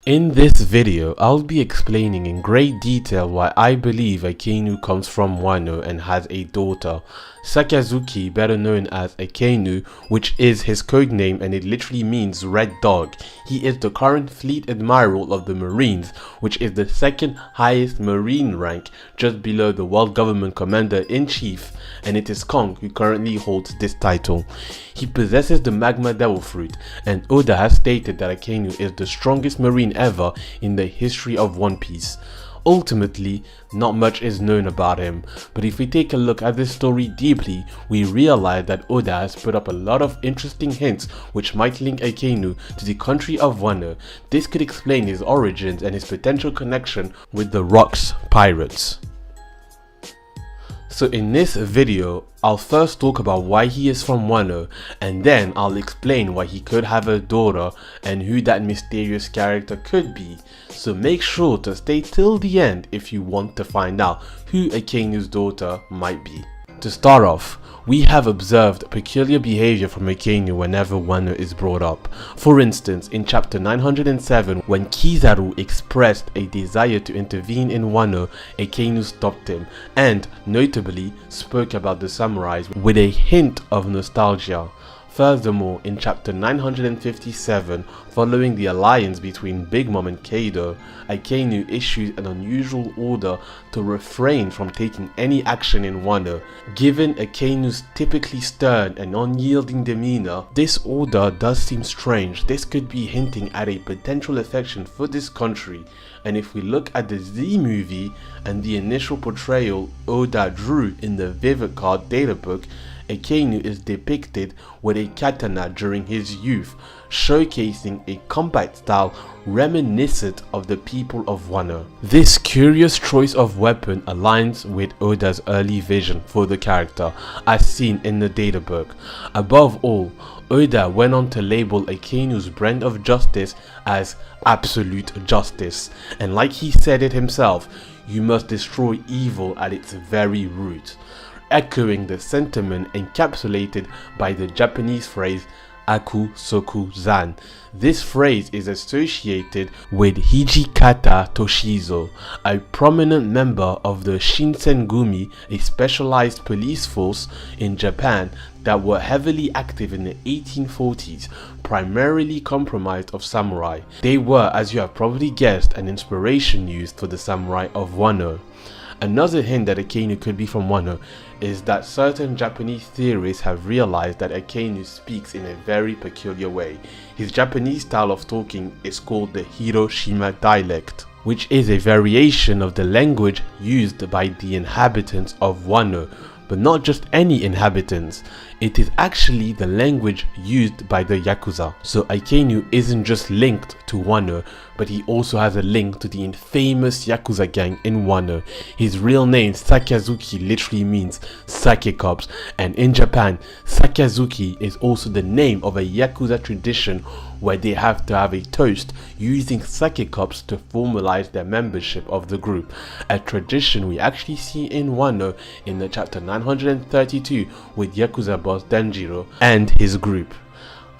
In this video, I'll be explaining in great detail why I believe Akainu comes from Wano and has a daughter, Sakazuki, better known as Akainu, which is his code name and it literally means red dog. He is the current fleet admiral of the Marines, which is the second highest marine rank, just below the world government commander-in-chief, and it is Kong who currently holds this title. He possesses the magma devil fruit, and Oda has stated that Akainu is the strongest marine ever in the history of One Piece. Ultimately, not much is known about him, but if we take a look at this story deeply, we realize that Oda has put up a lot of interesting hints which might link Akainu to the country of Wano. This could explain his origins and his potential connection with the Rocks pirates. So in this video, I'll first talk about why he is from Wano, and then I'll explain why he could have a daughter and who that mysterious character could be. So make sure to stay till the end if you want to find out who Akainu's daughter might be. To start off, we have observed peculiar behavior from Akainu whenever Wano is brought up. For instance, in chapter 907, when Kizaru expressed a desire to intervene in Wano, Akainu stopped him and, notably, spoke about the samurais with a hint of nostalgia. Furthermore, in chapter 957, following the alliance between Big Mom and Kaido, Akainu issues an unusual order to refrain from taking any action in Wano. Given Akainu's typically stern and unyielding demeanor, this order does seem strange. This could be hinting at a potential affection for this country. And if we look at the Z movie and the initial portrayal Oda drew in the Vivid Card databook, Akainu is depicted with a katana during his youth, showcasing a combat style reminiscent of the people of Wano. This curious choice of weapon aligns with Oda's early vision for the character, as seen in the databook. Above all, Oda went on to label Akainu's brand of justice as absolute justice, and like he said it himself, you must destroy evil at its very root, echoing the sentiment encapsulated by the Japanese phrase Aku Soku Zan. This phrase is associated with Hijikata Toshizo, a prominent member of the Shinsengumi, a specialized police force in Japan that were heavily active in the 1840s, primarily comprised of samurai. They were, as you have probably guessed, an inspiration used for the samurai of Wano. Another hint that Akainu could be from Wano is that certain Japanese theorists have realized that Akainu speaks in a very peculiar way. His Japanese style of talking is called the Hiroshima dialect, which is a variation of the language used by the inhabitants of Wano, but not just any inhabitants. It is actually the language used by the Yakuza. So Akainu isn't just linked to Wano, but he also has a link to the infamous Yakuza gang in Wano. His real name, Sakazuki, literally means sake cups, and in Japan, Sakazuki is also the name of a Yakuza tradition where they have to have a toast using sake cups to formalize their membership of the group, a tradition we actually see in Wano in the chapter 932 with Yakuza boss Denjiro and his group.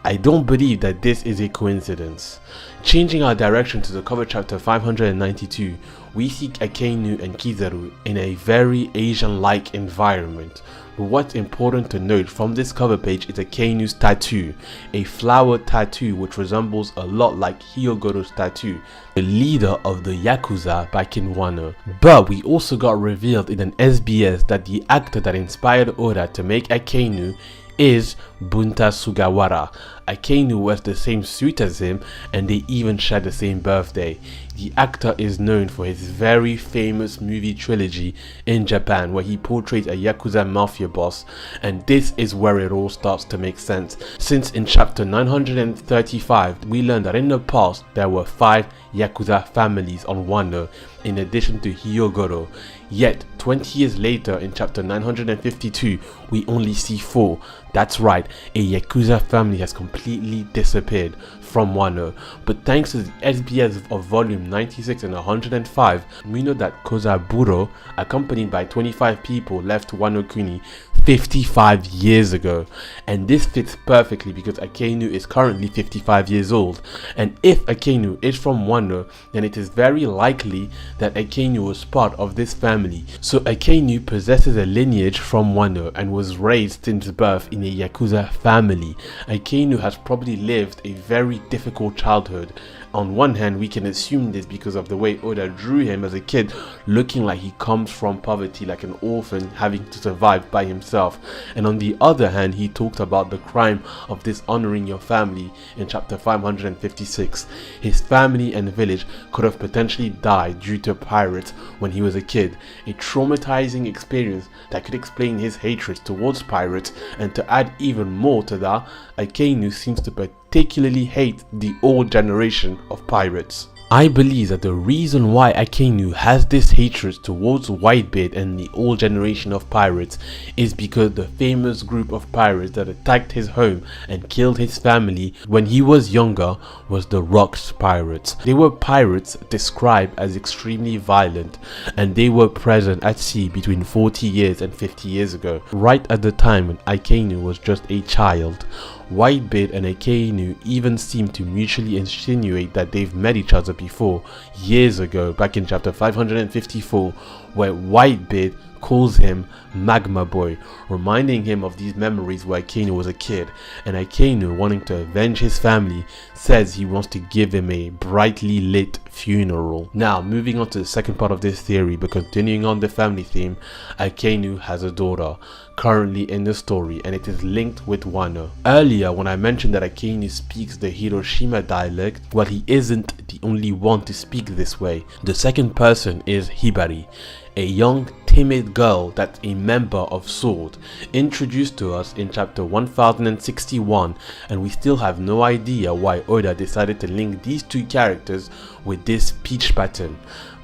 I don't believe that this is a coincidence. Changing our direction to the cover chapter 592, we see Akainu and Kizaru in a very Asian-like environment. But what's important to note from this cover page is Akainu's tattoo, a flower tattoo which resembles a lot like Hyogoro's tattoo, the leader of the Yakuza back in Wano. But we also got revealed in an SBS that the actor that inspired Oda to make Akainu is Bunta Sugawara. Akainu wears the same suit as him and they even share the same birthday. The actor is known for his very famous movie trilogy in Japan where he portrays a Yakuza mafia boss, and this is where it all starts to make sense, since in chapter 935 we learned that in the past there were 5 Yakuza families on Wano in addition to Hyogoro. Yet 20 years later in chapter 952 we only see 4. That's right, a Yakuza family has completely disappeared. from Wano, but thanks to the SBS of volume 96 and 105, we know that Kozaburo, accompanied by 25 people, left Wano Kuni 55 years ago, and this fits perfectly because Akainu is currently 55 years old, and if Akainu is from Wano, then it is very likely that Akainu was part of this family. So Akainu possesses a lineage from Wano and was raised since birth in a Yakuza family. Akainu has probably lived a very difficult childhood. On one hand, we can assume this because of the way Oda drew him as a kid, looking like he comes from poverty, like an orphan having to survive by himself. And on the other hand, he talked about the crime of dishonoring your family in chapter 556. His family and village could have potentially died due to pirates when he was a kid, a traumatizing experience that could explain his hatred towards pirates. And to add even more to that, Akainu seems to particularly hate the old generation of pirates. I believe that the reason why Akainu has this hatred towards Whitebeard and the old generation of pirates is because the famous group of pirates that attacked his home and killed his family when he was younger was the Rocks Pirates. They were pirates described as extremely violent, and they were present at sea between 40 years and 50 years ago, right at the time when Akainu was just a child. Whitebeard and Akainu even seem to mutually insinuate that they've met each other before, years ago, back in chapter 554, where Whitebeard calls him Magma Boy, reminding him of these memories where Akainu was a kid, and Akainu, wanting to avenge his family, says he wants to give him a brightly lit funeral. Now, moving on to the second part of this theory, but continuing on the family theme, Akainu has a daughter currently in the story, and it is linked with Wano. Earlier, when I mentioned that Akainu speaks the Hiroshima dialect, well, he isn't the only one to speak this way. The second person is Hibari, a young timid girl that's a member of Sword, introduced to us in chapter 1061, and we still have no idea why Oda decided to link these two characters with this peach pattern.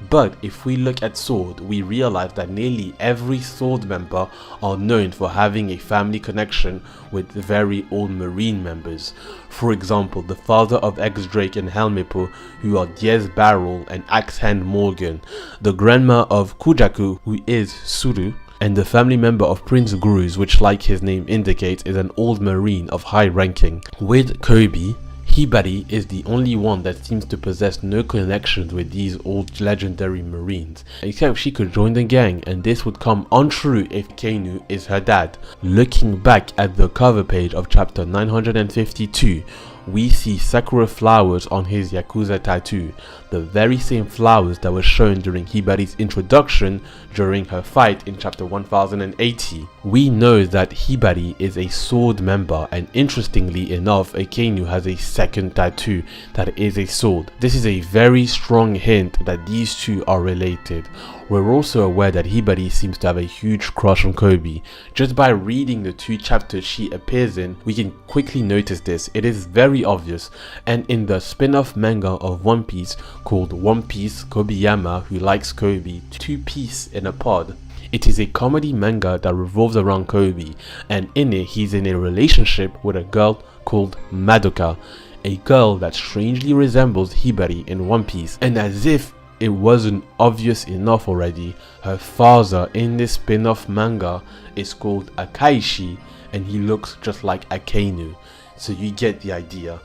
But if we look at Sword, we realize that nearly every Sword member are known for having a family connection with very old Marine members. For example, the father of X-Drake and Helmepo, who are Diez Barrel and Axe-Hand Morgan, the grandma of Kujaku, who is Suru, and the family member of Prince Gruz, which, like his name indicates, is an old Marine of high ranking. With Kobe, Hibari is the only one that seems to possess no connections with these old legendary Marines, except she could join the gang, and this would come untrue if Akainu is her dad. Looking back at the cover page of chapter 952, we see sakura flowers on his Yakuza tattoo, the very same flowers that were shown during Hibari's introduction during her fight in chapter 1080. We know that Hibari is a sword member, and interestingly enough, Akainu has a second tattoo that is a sword. This is a very strong hint that these two are related. We're also aware that Hibari seems to have a huge crush on Kobe. Just by reading the two chapters she appears in, we can quickly notice this. It is very obvious, and in the spin-off manga of One Piece called One Piece Kobiyama Who Likes Kobe, Two Piece in a Pod, it is a comedy manga that revolves around Kobe, and in it he's in a relationship with a girl called Madoka, a girl that strangely resembles Hibari in One Piece. And as if it wasn't obvious enough already, her father in this spin-off manga is called Akaishi, and he looks just like Akainu, so you get the idea.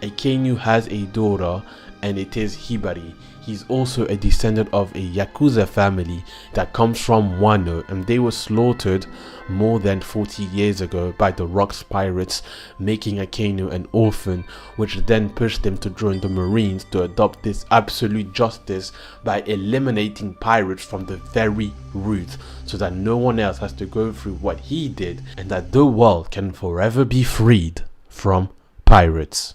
Akainu has a daughter, and it is Hibari. He's also a descendant of a Yakuza family that comes from Wano, and they were slaughtered more than 40 years ago by the Rocks Pirates, making Akainu an orphan, which then pushed him to join the Marines to adopt this absolute justice by eliminating pirates from the very root, so that no one else has to go through what he did, and that the world can forever be freed from pirates.